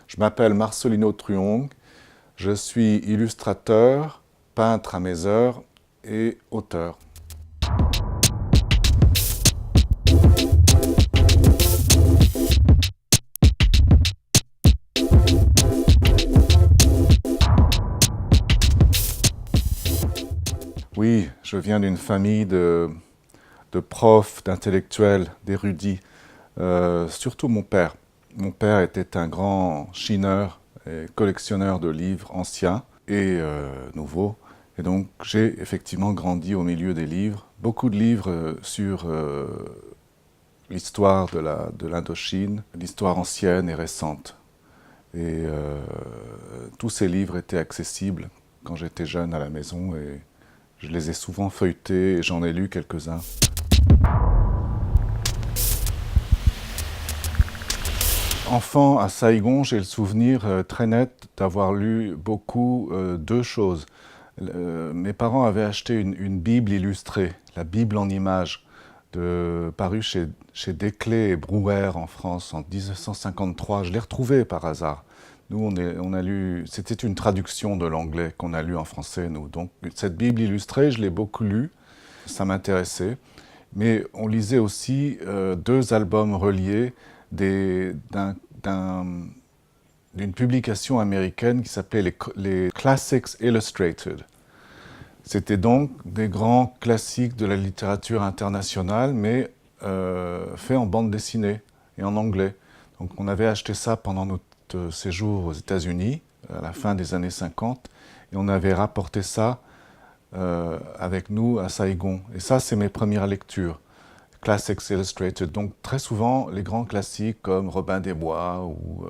Je m'appelle Marcelino Truong, je suis illustrateur, peintre à mes heures et auteur. Oui, je viens d'une famille de profs, d'intellectuels, d'érudits, surtout mon père. Mon père était un grand chineur et collectionneur de livres anciens et nouveaux. Et donc j'ai effectivement grandi au milieu des livres. Beaucoup de livres sur l'histoire de l'Indochine, l'histoire ancienne et récente. Et tous ces livres étaient accessibles quand j'étais jeune à la maison et je les ai souvent feuilletés et j'en ai lu quelques-uns. Enfant à Saïgon, j'ai le souvenir très net d'avoir lu beaucoup deux choses. Mes parents avaient acheté une Bible illustrée, la Bible en images, parue chez Desclés et Brouwer en France en 1953. Je l'ai retrouvée par hasard. Nous, on a lu, c'était une traduction de l'anglais qu'on a lu en français, nous. Donc, cette Bible illustrée, je l'ai beaucoup lue, ça m'intéressait. Mais on lisait aussi deux albums reliés d'une publication américaine qui s'appelait les Classics Illustrated. C'était donc des grands classiques de la littérature internationale, mais faits en bande dessinée et en anglais. Donc on avait acheté ça pendant notre séjour aux États-Unis, à la fin des années 50, et on avait rapporté ça avec nous à Saïgon. Et ça, c'est mes premières lectures. Classics Illustrated. Donc très souvent, les grands classiques comme Robin des Bois ou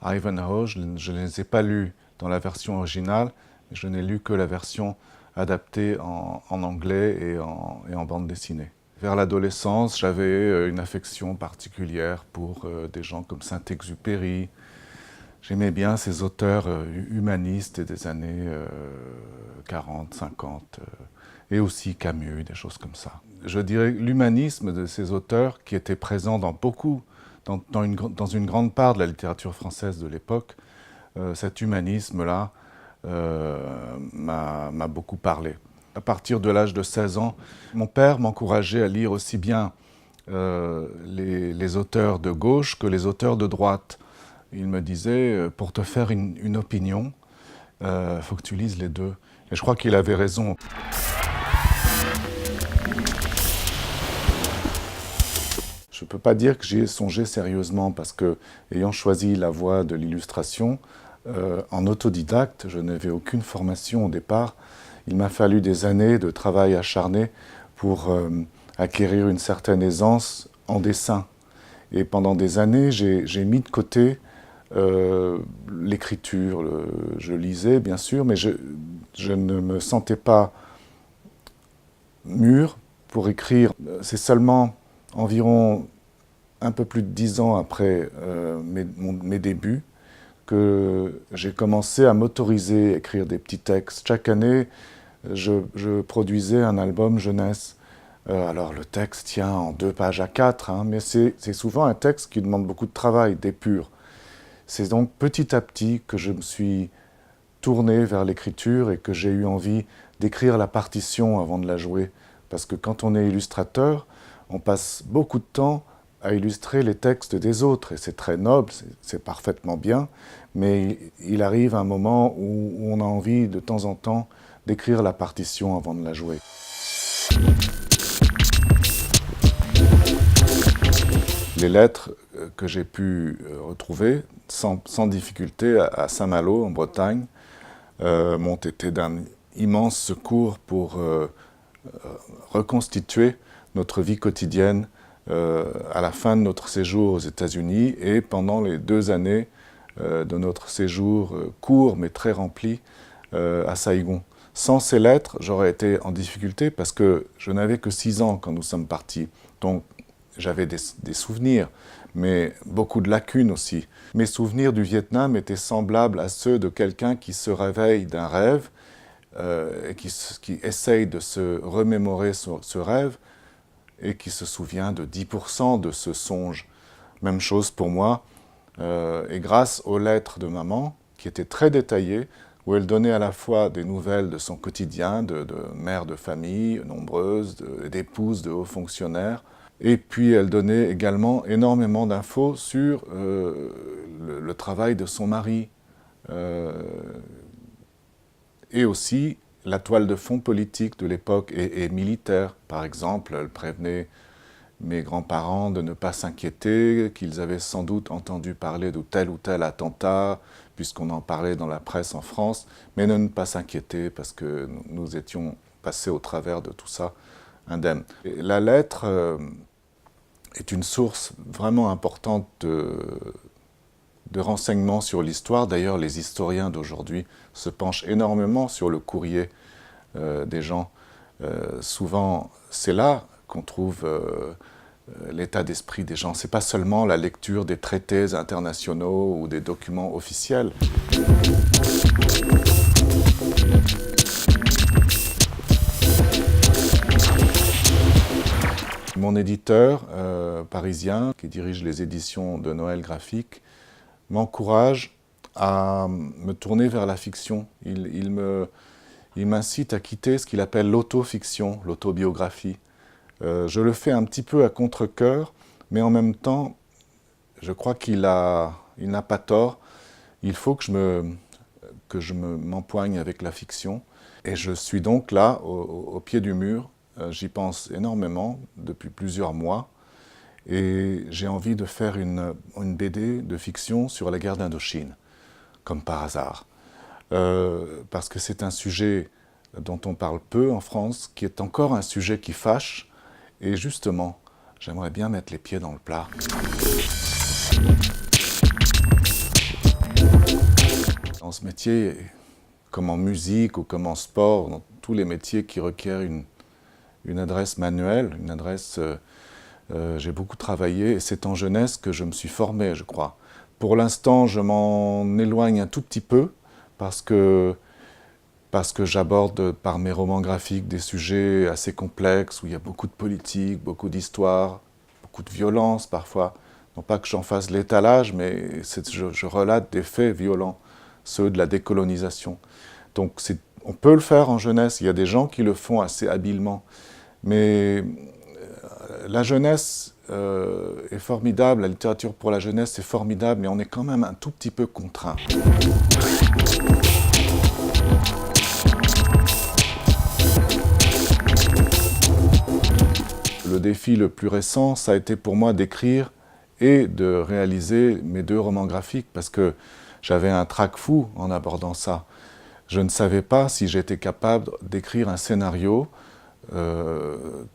Ivanhoe, je ne les ai pas lus dans la version originale, mais je n'ai lu que la version adaptée en anglais et en bande dessinée. Vers l'adolescence, j'avais une affection particulière pour des gens comme Saint-Exupéry. J'aimais bien ces auteurs humanistes des années 40, 50, et aussi Camus, des choses comme ça. Je dirais l'humanisme de ces auteurs, qui était présent dans une grande part de la littérature française de l'époque, cet humanisme-là m'a beaucoup parlé. À partir de l'âge de 16 ans, mon père m'encourageait à lire aussi bien les auteurs de gauche que les auteurs de droite. Il me disait, pour te faire une opinion, faut que tu lises les deux. Et je crois qu'il avait raison. Je ne peux pas dire que j'y ai songé sérieusement parce que, ayant choisi la voie de l'illustration, en autodidacte, je n'avais aucune formation au départ. Il m'a fallu des années de travail acharné pour acquérir une certaine aisance en dessin. Et pendant des années, j'ai mis de côté l'écriture. Je lisais, bien sûr, mais je ne me sentais pas mûr pour écrire. C'est seulement environ un peu plus de 10 ans après mes débuts que j'ai commencé à m'autoriser à écrire des petits textes. Chaque année, je produisais un album jeunesse. Alors le texte tient en 2 pages à 4, hein, mais c'est souvent un texte qui demande beaucoup de travail, d'épure. C'est donc petit à petit que je me suis tourné vers l'écriture et que j'ai eu envie d'écrire la partition avant de la jouer. Parce que quand on est illustrateur, on passe beaucoup de temps à illustrer les textes des autres, et c'est très noble, c'est parfaitement bien, mais il arrive un moment où on a envie de temps en temps d'écrire la partition avant de la jouer. Les lettres que j'ai pu retrouver sans difficulté à Saint-Malo, en Bretagne, m'ont été d'un immense secours pour reconstituer notre vie quotidienne à la fin de notre séjour aux États-Unis et pendant les 2 années de notre séjour court mais très rempli à Saïgon. Sans ces lettres, j'aurais été en difficulté parce que je n'avais que 6 ans quand nous sommes partis. Donc j'avais des souvenirs, mais beaucoup de lacunes aussi. Mes souvenirs du Vietnam étaient semblables à ceux de quelqu'un qui se réveille d'un rêve et qui essaye de se remémorer ce rêve et qui se souvient de 10% de ce songe. Même chose pour moi, et grâce aux lettres de maman, qui étaient très détaillées, où elle donnait à la fois des nouvelles de son quotidien, de mère de famille nombreuse, d'épouses de hauts fonctionnaires, et puis elle donnait également énormément d'infos sur le travail de son mari, et aussi la toile de fond politique de l'époque et militaire. Par exemple, elle prévenait mes grands-parents de ne pas s'inquiéter, qu'ils avaient sans doute entendu parler de tel ou tel attentat, puisqu'on en parlait dans la presse en France, mais de ne pas s'inquiéter parce que nous étions passés au travers de tout ça indemnes. Et la lettre est une source vraiment importante de renseignements sur l'histoire. D'ailleurs, les historiens d'aujourd'hui se penchent énormément sur le courrier des gens. Souvent, c'est là qu'on trouve l'état d'esprit des gens. Ce n'est pas seulement la lecture des traités internationaux ou des documents officiels. Mon éditeur parisien, qui dirige les éditions de Noël Graphique, m'encourage à me tourner vers la fiction. Il m'incite à quitter ce qu'il appelle l'autofiction, l'autobiographie. Je le fais un petit peu à contre-cœur, mais en même temps, je crois qu'il n'a pas tort. Il faut que je m'empoigne avec la fiction. Et je suis donc là, au pied du mur. J'y pense énormément depuis plusieurs mois. Et j'ai envie de faire une BD de fiction sur la guerre d'Indochine, comme par hasard. Parce que c'est un sujet dont on parle peu en France, qui est encore un sujet qui fâche. Et justement, j'aimerais bien mettre les pieds dans le plat. Dans ce métier, comme en musique ou comme en sport, dans tous les métiers qui requièrent une adresse manuelle, j'ai beaucoup travaillé et c'est en jeunesse que je me suis formé, je crois. Pour l'instant, je m'en éloigne un tout petit peu parce que j'aborde par mes romans graphiques des sujets assez complexes où il y a beaucoup de politique, beaucoup d'histoire, beaucoup de violence parfois. Non pas que j'en fasse l'étalage, mais je relate des faits violents, ceux de la décolonisation. Donc on peut le faire en jeunesse, il y a des gens qui le font assez habilement. Mais la jeunesse est formidable, la littérature pour la jeunesse est formidable, mais on est quand même un tout petit peu contraint. Le défi le plus récent, ça a été pour moi d'écrire et de réaliser mes 2 romans graphiques, parce que j'avais un trac fou en abordant ça. Je ne savais pas si j'étais capable d'écrire un scénario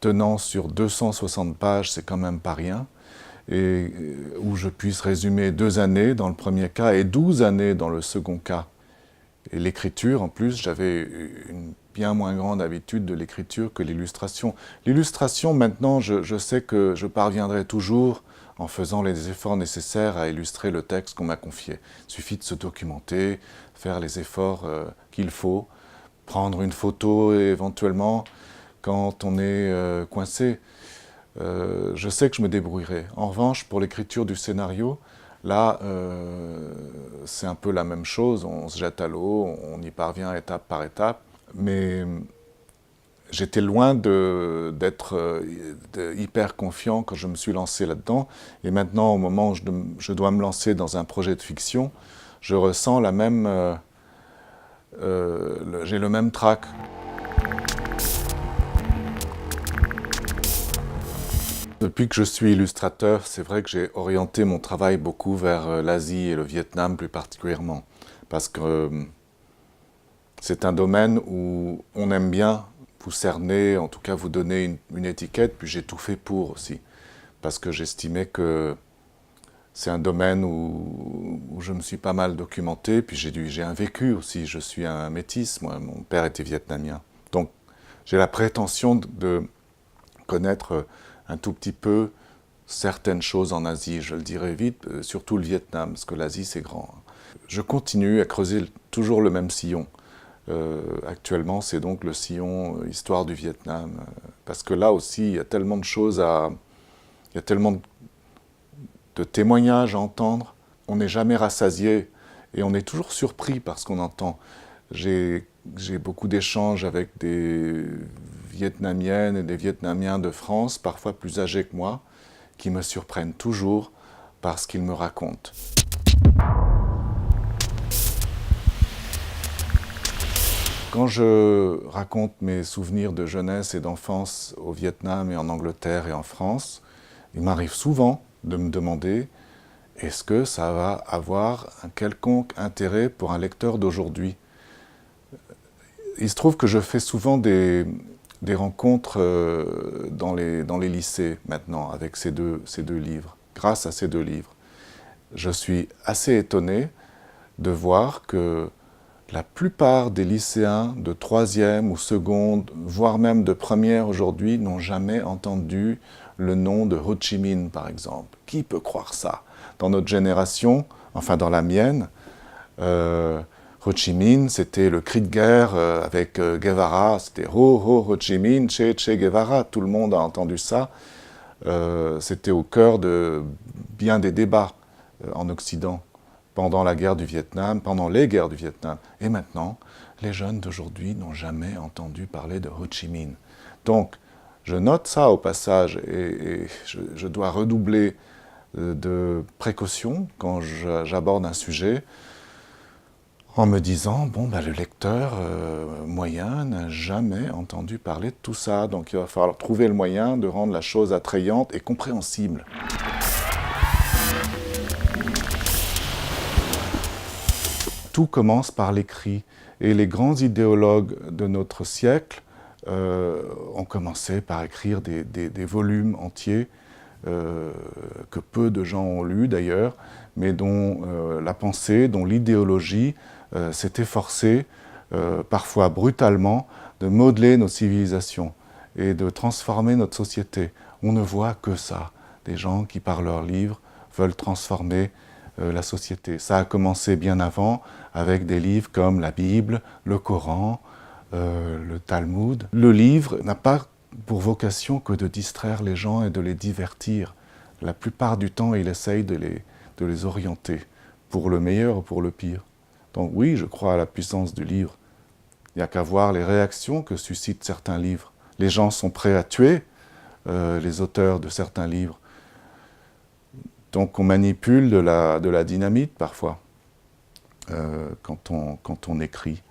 tenant sur 260 pages, c'est quand même pas rien, et où je puisse résumer 2 années dans le premier cas et 12 années dans le second cas. Et l'écriture, en plus, j'avais une bien moins grande habitude de l'écriture que l'illustration. L'illustration, maintenant, je sais que je parviendrai toujours en faisant les efforts nécessaires à illustrer le texte qu'on m'a confié. Il suffit de se documenter, faire les efforts qu'il faut, prendre une photo éventuellement quand on est coincé. Je sais que je me débrouillerai. En revanche, pour l'écriture du scénario, là, c'est un peu la même chose, on se jette à l'eau, on y parvient étape par étape, mais j'étais loin d'être hyper confiant quand je me suis lancé là-dedans, et maintenant, au moment où je dois me lancer dans un projet de fiction, je ressens j'ai le même trac. Depuis que je suis illustrateur, c'est vrai que j'ai orienté mon travail beaucoup vers l'Asie et le Vietnam plus particulièrement. Parce que c'est un domaine où on aime bien vous cerner, en tout cas vous donner une étiquette, puis j'ai tout fait pour aussi. Parce que j'estimais que c'est un domaine où je me suis pas mal documenté, puis j'ai un vécu aussi, je suis un métis, moi, mon père était vietnamien. Donc j'ai la prétention de connaître un tout petit peu certaines choses en Asie, je le dirai vite, surtout le Vietnam, parce que l'Asie c'est grand. Je continue à creuser toujours le même sillon. Actuellement, c'est donc le sillon Histoire du Vietnam, parce que là aussi, il y a tellement de choses il y a tellement de témoignages à entendre. on n'est jamais rassasié et on est toujours surpris par ce qu'on entend. J'ai beaucoup d'échanges avec des Vietnamiennes et des Vietnamiens de France, parfois plus âgés que moi, qui me surprennent toujours par ce qu'ils me racontent. Quand je raconte mes souvenirs de jeunesse et d'enfance au Vietnam et en Angleterre et en France, il m'arrive souvent de me demander est-ce que ça va avoir un quelconque intérêt pour un lecteur d'aujourd'hui? Il se trouve que je fais souvent des rencontres dans les lycées maintenant avec ces deux livres, grâce à ces deux livres. Je suis assez étonné de voir que la plupart des lycéens de troisième ou seconde, voire même de première aujourd'hui, n'ont jamais entendu le nom de Ho Chi Minh, par exemple. Qui peut croire ça? Dans notre génération, enfin dans la mienne, Ho Chi Minh, c'était le cri de guerre avec Guevara, c'était Ho Chi Minh, Che Guevara, tout le monde a entendu ça. C'était au cœur de bien des débats en Occident, pendant la guerre du Vietnam, pendant les guerres du Vietnam. Et maintenant, les jeunes d'aujourd'hui n'ont jamais entendu parler de Ho Chi Minh. Donc, je note ça au passage et je dois redoubler de précaution quand j'aborde un sujet en me disant, bon, le lecteur moyen n'a jamais entendu parler de tout ça. Donc il va falloir trouver le moyen de rendre la chose attrayante et compréhensible. Tout commence par l'écrit. Et les grands idéologues de notre siècle ont commencé par écrire des volumes entiers que peu de gens ont lus d'ailleurs, mais dont la pensée, dont l'idéologie s'est efforcée, parfois brutalement, de modeler nos civilisations et de transformer notre société. On ne voit que ça, des gens qui par leurs livres veulent transformer la société. Ça a commencé bien avant avec des livres comme la Bible, le Coran, le Talmud. Le livre n'a pas pour vocation que de distraire les gens et de les divertir. La plupart du temps, il essaye de les orienter, pour le meilleur ou pour le pire. Donc oui, je crois à la puissance du livre. Il n'y a qu'à voir les réactions que suscitent certains livres. Les gens sont prêts à tuer les auteurs de certains livres. Donc on manipule de la dynamite parfois quand on écrit.